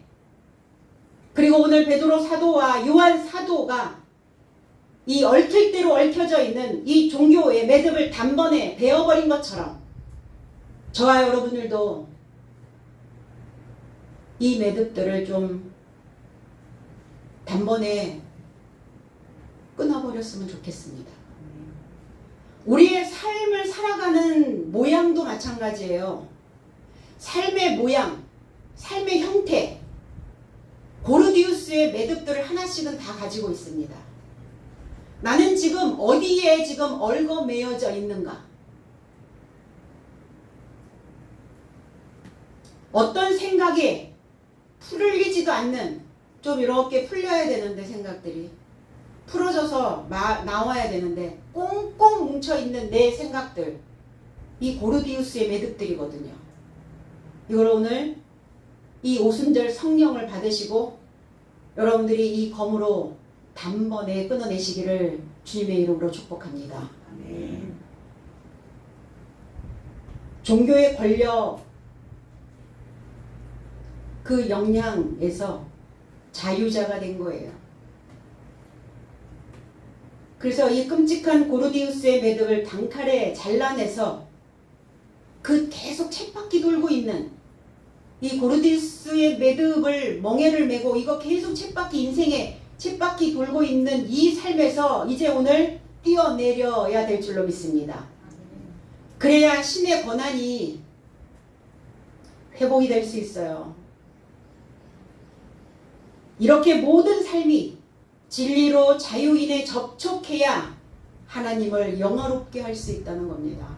그리고 오늘 베드로 사도와 요한 사도가 이 얽힐 대로 얽혀져 있는 이 종교의 매듭을 단번에 베어버린 것처럼 저와 여러분들도 이 매듭들을 좀 단번에 끊어버렸으면 좋겠습니다. 우리의 삶을 살아가는 모양도 마찬가지예요. 삶의 모양, 삶의 형태, 고르디우스의 매듭들을 하나씩은 다 가지고 있습니다. 나는 지금 어디에 지금 얽어매여져 있는가? 어떤 생각에 풀리지도 않는, 좀 이렇게 풀려야 되는데 생각들이 풀어져서 나와야 되는데 꽁꽁 뭉쳐있는 내 생각들, 이 고르디우스의 매듭들이거든요. 이걸 오늘 이 오순절 성령을 받으시고 여러분들이 이 검으로 단번에 끊어내시기를 주님의 이름으로 축복합니다. 아멘. 종교의 권력, 그 영향에서 자유자가 된 거예요. 그래서 이 끔찍한 고르디우스의 매듭을 단칼에 잘라내서 그 계속 쳇바퀴 돌고 있는 이 고르디스의 매듭을 멍에를 메고 이거 계속 쳇바퀴 인생에 쳇바퀴 돌고 있는 이 삶에서 이제 오늘 뛰어내려야 될 줄로 믿습니다. 그래야 신의 권한이 회복이 될 수 있어요. 이렇게 모든 삶이 진리로 자유인에 접촉해야 하나님을 영화롭게 할 수 있다는 겁니다.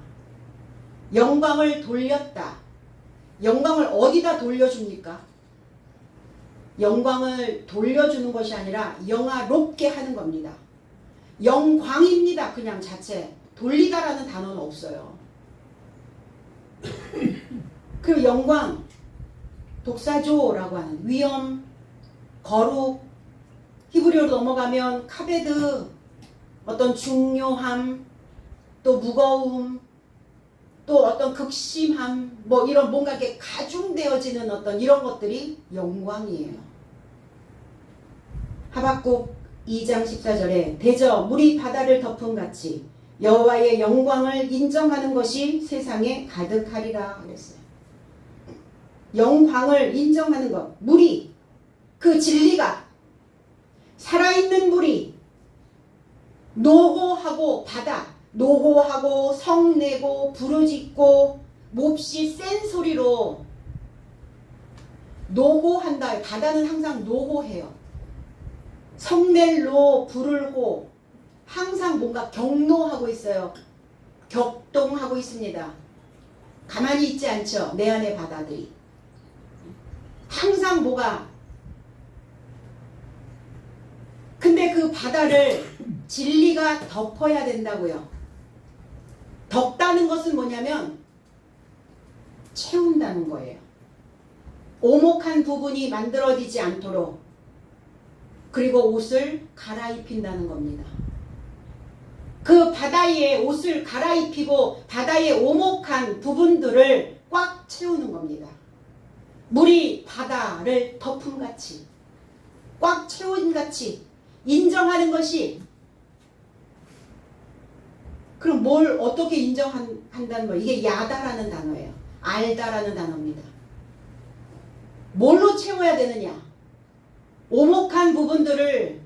영광을 돌렸다. 영광을 어디다 돌려줍니까? 영광을 돌려주는 것이 아니라 영화롭게 하는 겁니다. 영광입니다. 그냥 자체. 돌리다라는 단어는 없어요. 그 영광, 독사조라고 하는 위엄, 거룩, 히브리어로 넘어가면 카베드, 어떤 중요함, 또 무거움, 또 어떤 극심함, 뭐 이런 뭔가 이렇게 가중되어지는 어떤 이런 것들이 영광이에요. 하박국 2장 14절에 대저 물이 바다를 덮은 같이 여호와의 영광을 인정하는 것이 세상에 가득하리라 그랬어요. 영광을 인정하는 것, 물이, 그 진리가, 살아있는 물이 노고하고 바다, 노고하고 성내고 부르짖고 몹시 센 소리로 노고한다. 바다는 항상 노고해요. 성낼 노, 부를 호, 항상 뭔가 경노하고 있어요. 격동하고 있습니다. 가만히 있지 않죠. 내 안의 바다들이. 항상 뭐가. 근데 그 바다를 진리가 덮어야 된다고요. 덮다는 것은 뭐냐면 채운다는 거예요. 오목한 부분이 만들어지지 않도록, 그리고 옷을 갈아입힌다는 겁니다. 그 바다에 옷을 갈아입히고 바다의 오목한 부분들을 꽉 채우는 겁니다. 물이 바다를 덮음같이, 꽉 채운같이 인정하는 것이. 그럼 뭘 어떻게 인정한다는 거예요? 이게 야다라는 단어예요. 알다라는 단어입니다. 뭘로 채워야 되느냐? 오목한 부분들을,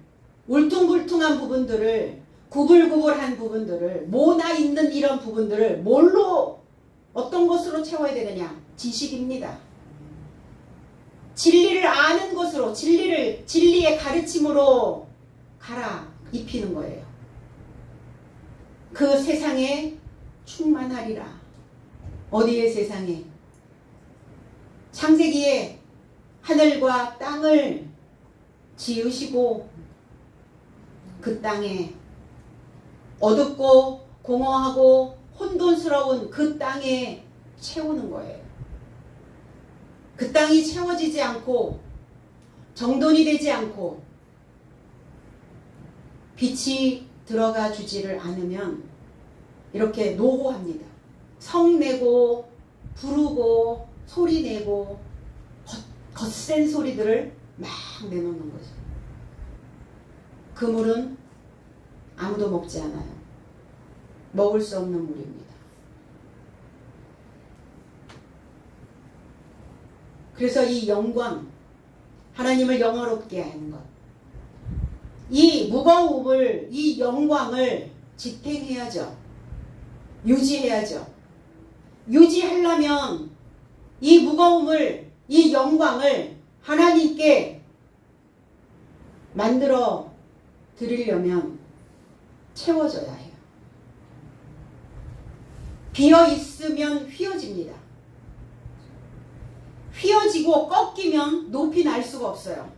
울퉁불퉁한 부분들을, 구불구불한 부분들을, 모나 있는 이런 부분들을 뭘로, 어떤 것으로 채워야 되느냐? 지식입니다. 진리를 아는 것으로, 진리의 가르침으로 갈아입히는 거예요. 그 세상에 충만하리라. 어디의 세상에? 창세기에 하늘과 땅을 지으시고 그 땅에 어둡고 공허하고 혼돈스러운 그 땅에 채우는 거예요. 그 땅이 채워지지 않고 정돈이 되지 않고 빛이 들어가 주지를 않으면 이렇게 노고합니다. 성내고 부르고 소리내고 거센 소리들을 막 내놓는 거죠. 그 물은 아무도 먹지 않아요. 먹을 수 없는 물입니다. 그래서 이 영광, 하나님을 영화롭게 하는 것, 이 무거움을, 이 영광을 지탱해야죠. 유지해야죠. 유지하려면 이 무거움을, 이 영광을 하나님께 만들어 드리려면 채워져야 해요. 비어 있으면 휘어집니다. 휘어지고 꺾이면 높이 날 수가 없어요.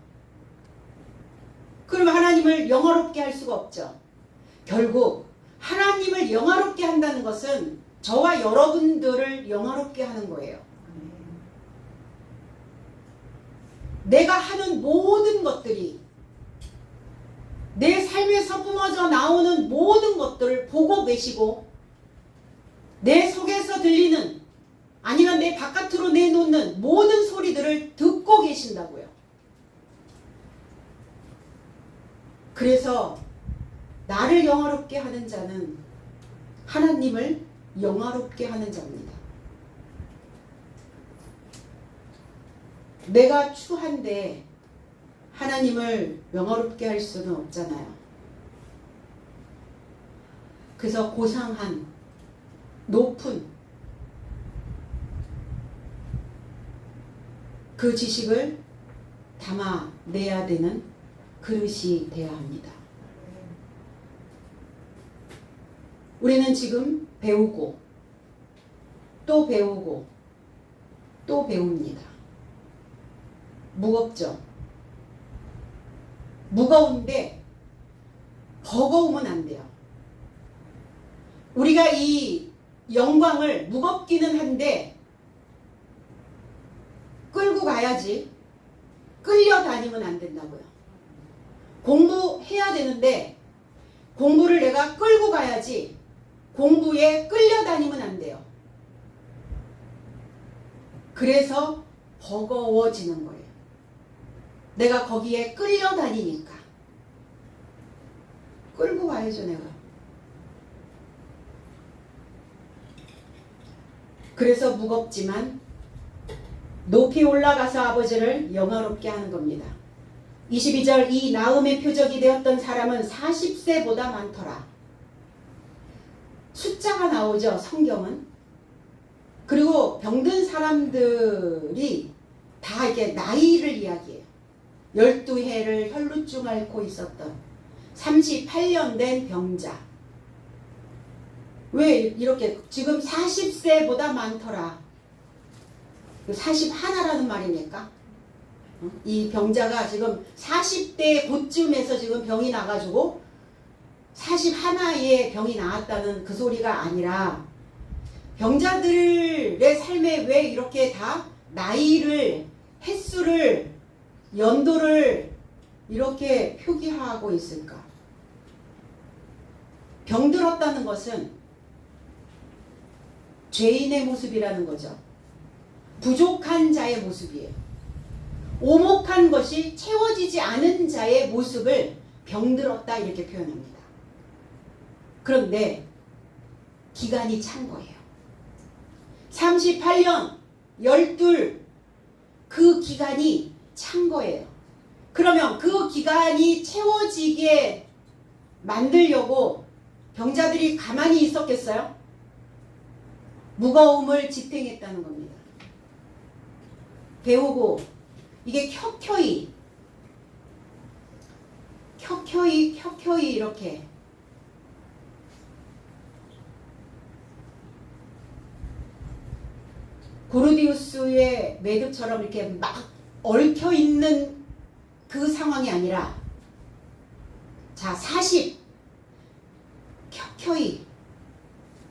그럼 하나님을 영화롭게 할 수가 없죠. 결국 하나님을 영화롭게 한다는 것은 저와 여러분들을 영화롭게 하는 거예요. 내가 하는 모든 것들이, 내 삶에서 뿜어져 나오는 모든 것들을 보고 계시고, 내 속에서 들리는, 아니면 내 바깥으로 내놓는 모든 소리들을 듣고 계신다고요. 그래서 나를 영화롭게 하는 자는 하나님을 영화롭게 하는 자입니다. 내가 추한데 하나님을 영화롭게 할 수는 없잖아요. 그래서 고상한 높은 그 지식을 담아내야 되는 그릇이 되어야 합니다. 우리는 지금 배우고 또 배우고 또 배웁니다. 무겁죠? 무거운데 버거우면 안 돼요. 우리가 이 영광을 무겁기는 한데 끌고 가야지 끌려다니면 안 된다고요. 공부해야 되는데 공부를 내가 끌고 가야지 공부에 끌려다니면 안 돼요. 그래서 버거워지는 거예요. 내가 거기에 끌려다니니까. 끌고 가야죠, 내가. 그래서 무겁지만 높이 올라가서 아버지를 영화롭게 하는 겁니다. 22절 이 나음의 표적이 되었던 사람은 40세보다 많더라. 숫자가 나오죠, 성경은. 그리고 병든 사람들이 다 이렇게 나이를 이야기해요. 12해를 혈루증 앓고 있었던 38년 된 병자. 왜 이렇게 지금 40세보다 많더라. 41라는 말입니까? 이 병자가 지금 40대 고쯤에서 지금 병이 나가지고 41의 병이 나왔다는 그 소리가 아니라 병자들의 삶에 왜 이렇게 다 나이를, 횟수를, 연도를 이렇게 표기하고 있을까? 병들었다는 것은 죄인의 모습이라는 거죠. 부족한 자의 모습이에요. 오목한 것이 채워지지 않은 자의 모습을 병들었다 이렇게 표현합니다. 그런데 기간이 찬 거예요. 38년, 12, 그 기간이 찬 거예요. 그러면 그 기간이 채워지게 만들려고 병자들이 가만히 있었겠어요? 무거움을 지탱했다는 겁니다. 배우고 이게 켜켜이 이렇게 고르디우스의 매듭처럼 이렇게 막 얽혀있는 그 상황이 아니라 자 40 켜켜이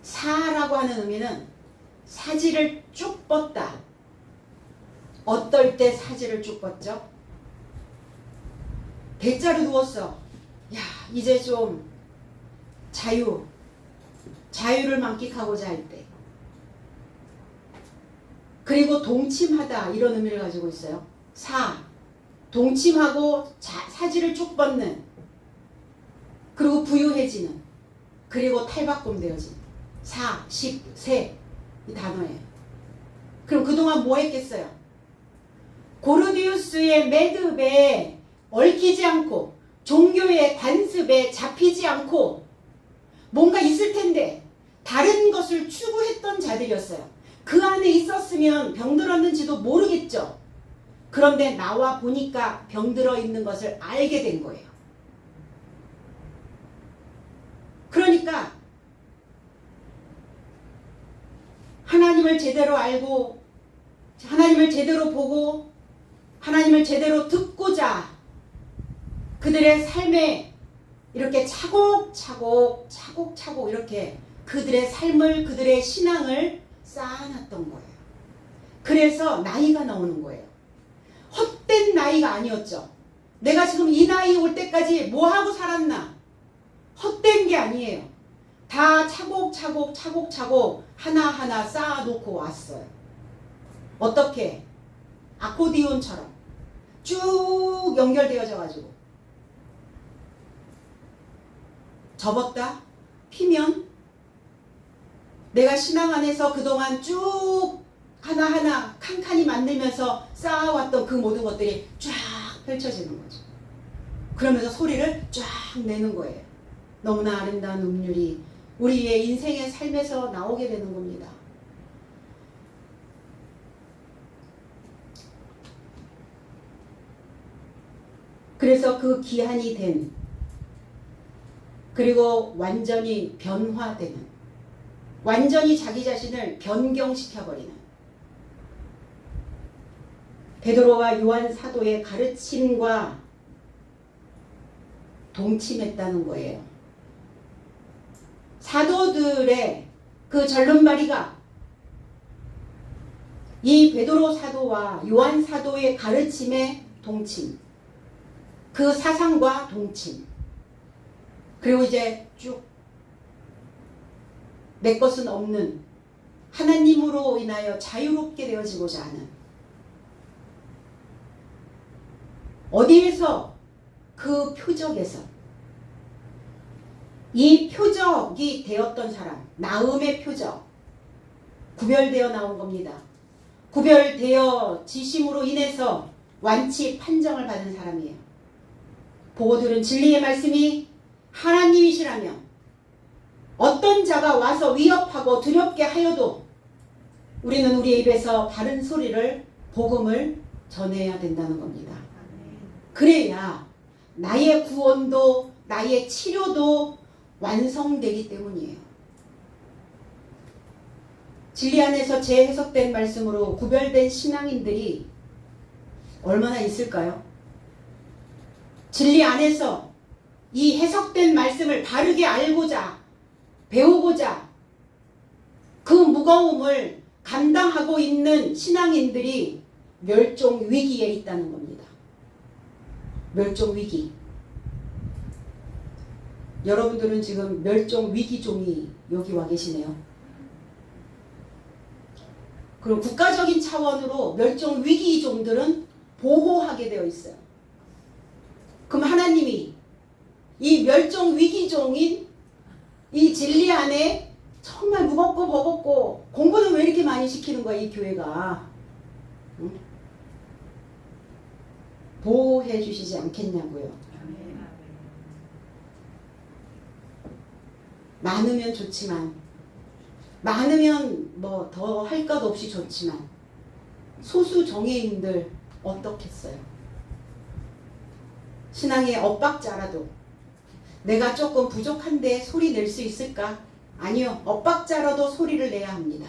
사라고 하는 의미는 사지를 쭉 뻗다. 어떨 때 사지를 쭉 뻗죠? 대자로 누웠어. 야 이제 좀 자유를 만끽하고자 할 때. 그리고 동침하다 이런 의미를 가지고 있어요. 동침하고 사지를 쭉 뻗는. 그리고 부유해지는. 그리고 탈바꿈되어지는. 10세 이 단어예요. 그럼 그동안 뭐 했겠어요? 고르디우스의 매듭에 얽히지 않고 종교의 관습에 잡히지 않고 뭔가 있을 텐데 다른 것을 추구했던 자들이었어요. 그 안에 있었으면 병들었는지도 모르겠죠. 그런데 나와 보니까 병들어 있는 것을 알게 된 거예요. 그러니까 하나님을 제대로 알고 하나님을 제대로 보고 하나님을 제대로 듣고자 그들의 삶에 이렇게 차곡차곡 이렇게 그들의 삶을 그들의 신앙을 쌓아놨던 거예요. 그래서 나이가 나오는 거예요. 헛된 나이가 아니었죠. 내가 지금 이 나이 올 때까지 뭐하고 살았나? 헛된 게 아니에요. 다 차곡차곡 하나하나 쌓아놓고 왔어요. 어떻게? 아코디온처럼 쭉 연결되어져 가지고 접었다 피면 내가 신앙 안에서 그동안 쭉 하나하나 칸칸이 만들면서 쌓아왔던 그 모든 것들이 쫙 펼쳐지는 거죠. 그러면서 소리를 쫙 내는 거예요. 너무나 아름다운 음률이 우리의 인생의 삶에서 나오게 되는 겁니다. 그래서 그 기한이 된, 그리고 완전히 변화되는, 완전히 자기 자신을 변경시켜버리는 베드로와 요한 사도의 가르침과 동침했다는 거예요. 사도들의 그 절름발이가 이 베드로 사도와 요한 사도의 가르침에 동침, 그 사상과 동침, 그리고 이제 쭉 내 것은 없는 하나님으로 인하여 자유롭게 되어지고자 하는, 어디에서 그 표적에서 이 표적이 되었던 사람, 나음의 표적, 구별되어 나온 겁니다. 구별되어 지심으로 인해서 완치 판정을 받은 사람이에요. 보고 들은 진리의 말씀이 하나님이시라면 어떤 자가 와서 위협하고 두렵게 하여도 우리는 우리의 입에서 바른 소리를, 복음을 전해야 된다는 겁니다. 그래야 나의 구원도 나의 치료도 완성되기 때문이에요. 진리 안에서 재해석된 말씀으로 구별된 신앙인들이 얼마나 있을까요? 진리 안에서 이 해석된 말씀을 바르게 알고자, 배우고자 그 무거움을 감당하고 있는 신앙인들이 멸종 위기에 있다는 겁니다. 멸종 위기. 여러분들은 지금 멸종 위기종이 여기 와 계시네요. 그리고 국가적인 차원으로 멸종 위기종들은 보호하게 되어 있어요. 그럼 하나님이 이 멸종 위기종인 이 진리 안에 정말 무겁고 버겁고 공부는 왜 이렇게 많이 시키는 거야, 이 교회가? 응? 보호해 주시지 않겠냐고요. 많으면 좋지만, 많으면 뭐 더 할 것 없이 좋지만, 소수 정예인들 어떻겠어요? 신앙의 엇박자라도 내가 조금 부족한데 소리 낼 수 있을까? 아니요. 엇박자라도 소리를 내야 합니다.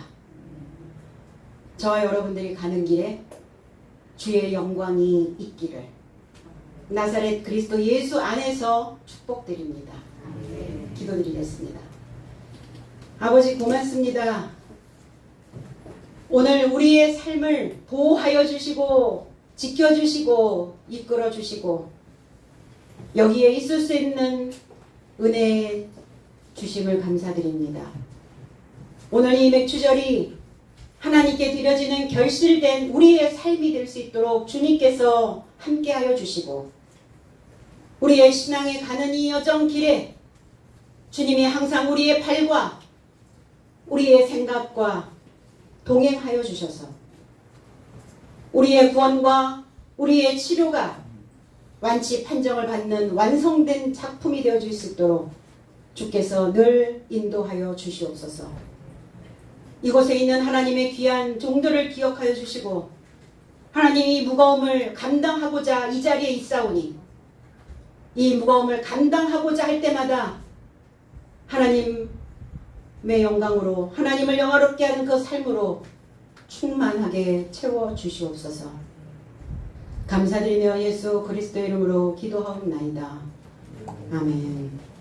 저와 여러분들이 가는 길에 주의 영광이 있기를 나사렛 그리스도 예수 안에서 축복드립니다. 기도드리겠습니다. 아버지 고맙습니다. 오늘 우리의 삶을 보호하여 주시고 지켜주시고 이끌어 주시고 여기에 있을 수 있는 은혜 주심을 감사드립니다. 오늘 이 맥주절이 하나님께 드려지는 결실된 우리의 삶이 될 수 있도록 주님께서 함께하여 주시고 우리의 신앙에 가는 이 여정 길에 주님이 항상 우리의 발과 우리의 생각과 동행하여 주셔서 우리의 구원과 우리의 치료가 완치 판정을 받는 완성된 작품이 되어줄 수 있도록 주께서 늘 인도하여 주시옵소서. 이곳에 있는 하나님의 귀한 종들을 기억하여 주시고 하나님이 무거움을 감당하고자 이 자리에 있사오니 이 무거움을 감당하고자 할 때마다 하나님의 영광으로 하나님을 영화롭게 하는 그 삶으로 충만하게 채워주시옵소서. 감사드리며 예수 그리스도의 이름으로 기도하옵나이다. 아멘.